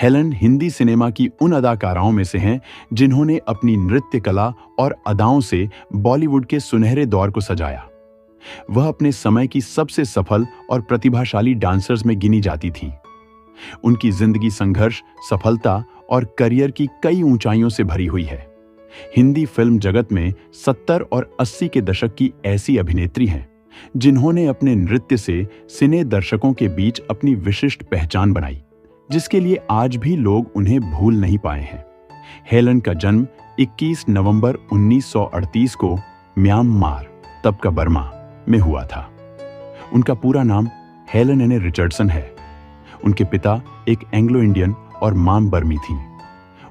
Helen Hindi cinema की उन अदाकाराओं में से हैं जिन्होंने अपनी नृत्य कला और अदाओं से बॉलीवुड के सुनहरे दौर को सजाया। वह अपने समय की सबसे सफल और प्रतिभाशाली डांसर्स में गिनी जाती थीं। उनकी जिंदगी संघर्ष, सफलता और करियर की कई ऊंचाइयों से भरी हुई है। हिंदी फिल्म जगत में 70 और 80 के दशक की ऐसी अभिनेत्री हैं जिन्होंने अपने नृत्य से सिने दर्शकों के बीच अपनी विशिष्ट पहचान बनाई, जिसके लिए आज भी लोग उन्हें भूल नहीं पाए हैं। हेलन का जन्म 21 नवंबर 1938 को म्यांमार, तब का बर्मा, में हुआ था। उनका पूरा नाम हेलन एने रिचर्डसन है। उनके पिता एक एंग्लो इंडियन और मां बर्मी थीं।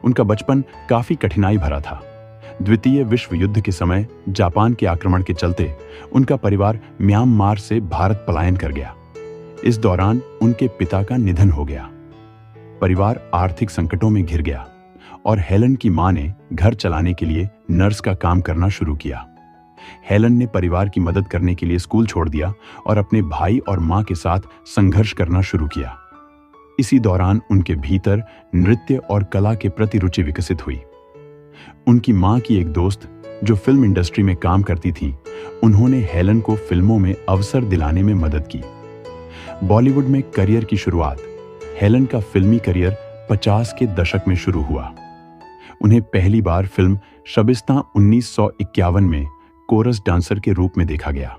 उनका बचपन काफी कठिनाई भरा था। द्वितीय विश्व युद्ध के समय जापान के आक्रमण के चलते उनका परिवार म्यांमार से भारत पलायन कर गया। इस दौरान उनके पिता का निधन हो गया। परिवार आर्थिक संकटों में घिर गया और हेलन की मां ने घर चलाने के लिए नर्स का काम करना शुरू किया। हेलन ने परिवार की मदद करने के लिए स्कूल छोड़ दिया और अपने भाई और मां के साथ संघर्ष करना शुरू किया। इसी दौरान उनके भीतर नृत्य और कला के प्रति रुचि विकसित हुई। उनकी मां की एक दोस्त जो फिल्म इंडस्ट्री में काम करती थी, उन्होंने हेलन को फिल्मों में अवसर दिलाने में मदद की। बॉलीवुड में करियर की शुरुआत हेलन का फिल्मी करियर 50 के दशक में शुरू हुआ। उन्हें पहली बार फिल्म शबिस्तां 1951 में कोरस डांसर के रूप में देखा गया।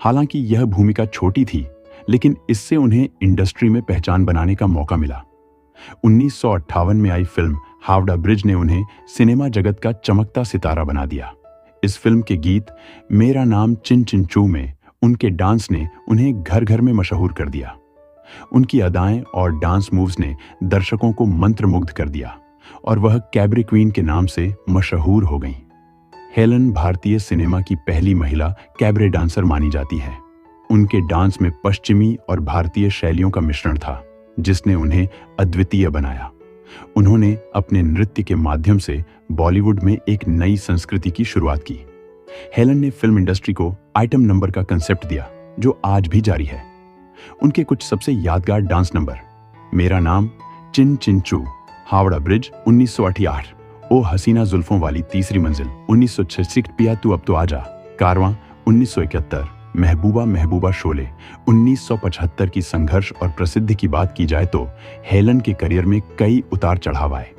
हालांकि यह भूमिका छोटी थी, लेकिन इससे उन्हें इंडस्ट्री में पहचान बनाने का मौका मिला। 1958 में आई फिल्म हावड़ा ब्रिज ने उन्हें सिनेमा जगत का चमकता सितारा बना दिया। इस फिल्म के गीत मेरा नाम चिन चिन चू में उनके डांस ने उन्हें घर घर में मशहूर कर दिया। उनकी अदाएं और डांस मूव्स ने दर्शकों को मंत्रमुग्ध कर दिया और वह कैबरे क्वीन के नाम से मशहूर हो गईं। हेलन भारतीय सिनेमा की पहली महिला कैबरे डांसर मानी जाती है। उनके डांस में पश्चिमी और भारतीय शैलियों का मिश्रण था, जिसने उन्हें अद्वितीय बनाया। उन्होंने अपने नृत्य के माध्यम से बॉलीवुड में एक नई संस्कृति की शुरुआत की। हेलन ने फिल्म इंडस्ट्री को आइटम नंबर का कंसेप्ट दिया, जो आज भी जारी है। उनके कुछ सबसे यादगार डांस नंबर मेरा नाम, चिन चिन चू, हावड़ा ब्रिज 1968, ओ हसीना जुल्फों वाली तीसरी मंजिल 1966, पिया तू अब तो आजा, कारवां 1971, महबूबा महबूबा शोले 1975 की संघर्ष और प्रसिद्धि की बात की जाए तो हेलन के करियर में कई उतार चढ़ाव आए।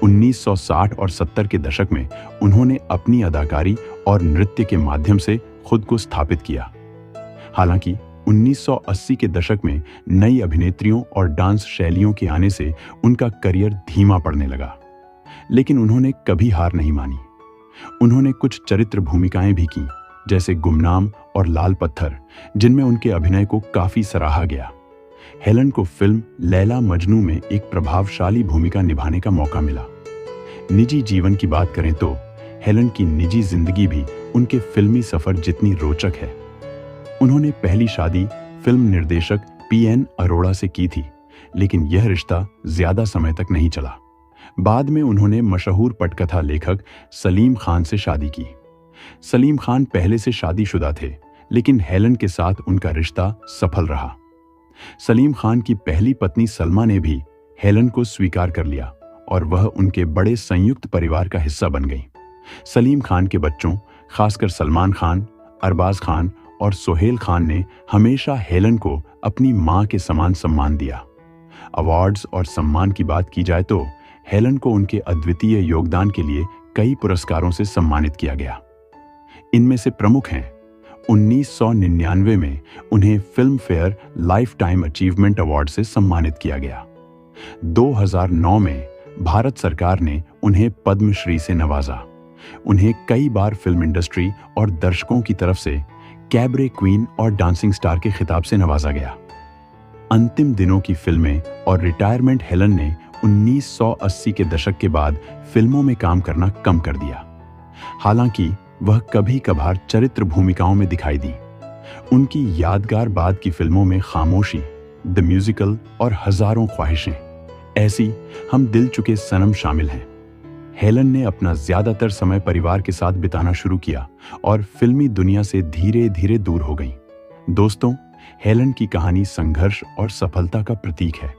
1960 और 70 के दशक में उन्होंने अपनी अदाकारी और नृत्य के माध्यम से खुद को स्थापित किया। हालांकि 1980 के दशक में नई अभिनेत्रियों और डांस शैलियों के आने से उनका करियर धीमा पड़ने लगा, लेकिन उन्होंने कभी हार नहीं मानी। उन्होंने कुछ चरित्र भूमिकाएं भी की, जैसे गुमनाम और लाल पत्थर, जिनमें उनके अभिनय को काफी सराहा गया। हेलन को फिल्म लैला मजनू में एक प्रभावशाली भूमिका निभाने का मौका मिला। निजी जीवन की बात करें तो हेलन की निजी जिंदगी भी उनके फिल्मी सफर जितनी रोचक है। उन्होंने पहली शादी फिल्म निर्देशक पीएन अरोड़ा से की थी, लेकिन यह रिश्ता ज्यादा समय तक नहीं चला। बाद में उन्होंने मशहूर पटकथा लेखक सलीम खान से शादी की। सलीम खान पहले से शादीशुदा थे, लेकिन हेलन के साथ उनका रिश्ता सफल रहा। सलीम खान की पहली पत्नी सलमा ने भी हेलन को स्वीकार कर लिया और वह उनके बड़े संयुक्त परिवार का हिस्सा बन गई। सलीम खान के बच्चों, खासकर सलमान खान, अरबाज खान और सोहेल खान ने हमेशा हेलन को अपनी मां के समान सम्मान दिया। अवार्ड्स और सम्मान की बात की जाए तो हेलन को उनके अद्वितीय योगदान के लिए कई पुरस्कारों से सम्मानित किया गया। इनमें से प्रमुख हैं 1999 में उन्हें film fair life time achievement award से सम्मानित किया गया। 2009 में भारत सरकार ने उन्हें पद्मश्री से नवाजा। उन्हें कई बार फिल्म इंडस्ट्री और दर्शकों की तरफ से कैबरे क्वीन और डांसिंग स्टार के खिताब से नवाजा गया। अंतिम दिनों की फिल्में और रिटायरमेंट हेलन ने 1980 के दशक के बाद फिल्मों में काम करना कम कर दिया। हालांकि वह कभी कभार चरित्र भूमिकाओं में दिखाई दी। उनकी यादगार बाद की फिल्मों में खामोशी, द म्यूजिकल और हजारों ख्वाहिशें, ऐसी हम दिल चुके सनम शामिल हैं। हेलन ने अपना ज्यादातर समय परिवार के साथ बिताना शुरू किया और फिल्मी दुनिया से धीरे धीरे दूर हो गईं। दोस्तों, हेलन की कहानी संघर्ष और सफलता का प्रतीक है।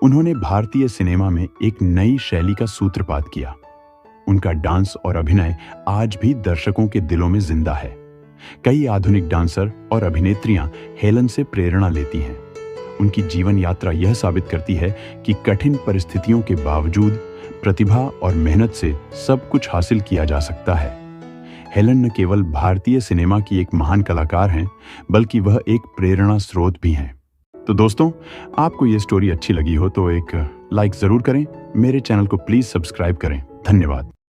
उन्होंने भारतीय सिनेमा में एक नई शैली का सूत्रपात किया। उनका डांस और अभिनय आज भी दर्शकों के दिलों में जिंदा है। कई आधुनिक डांसर और अभिनेत्रियां हेलन से प्रेरणा लेती हैं। उनकी जीवन यात्रा यह साबित करती है कि कठिन परिस्थितियों के बावजूद प्रतिभा और मेहनत से सब कुछ हासिल किया जा सकता है। हेलन न केवल भारतीय सिनेमा की एक महान कलाकार हैं, बल्कि वह एक प्रेरणा स्रोत भी हैं। तो दोस्तों, आपको ये स्टोरी अच्छी लगी हो तो एक लाइक जरूर करें। मेरे चैनल को प्लीज सब्सक्राइब करें। धन्यवाद।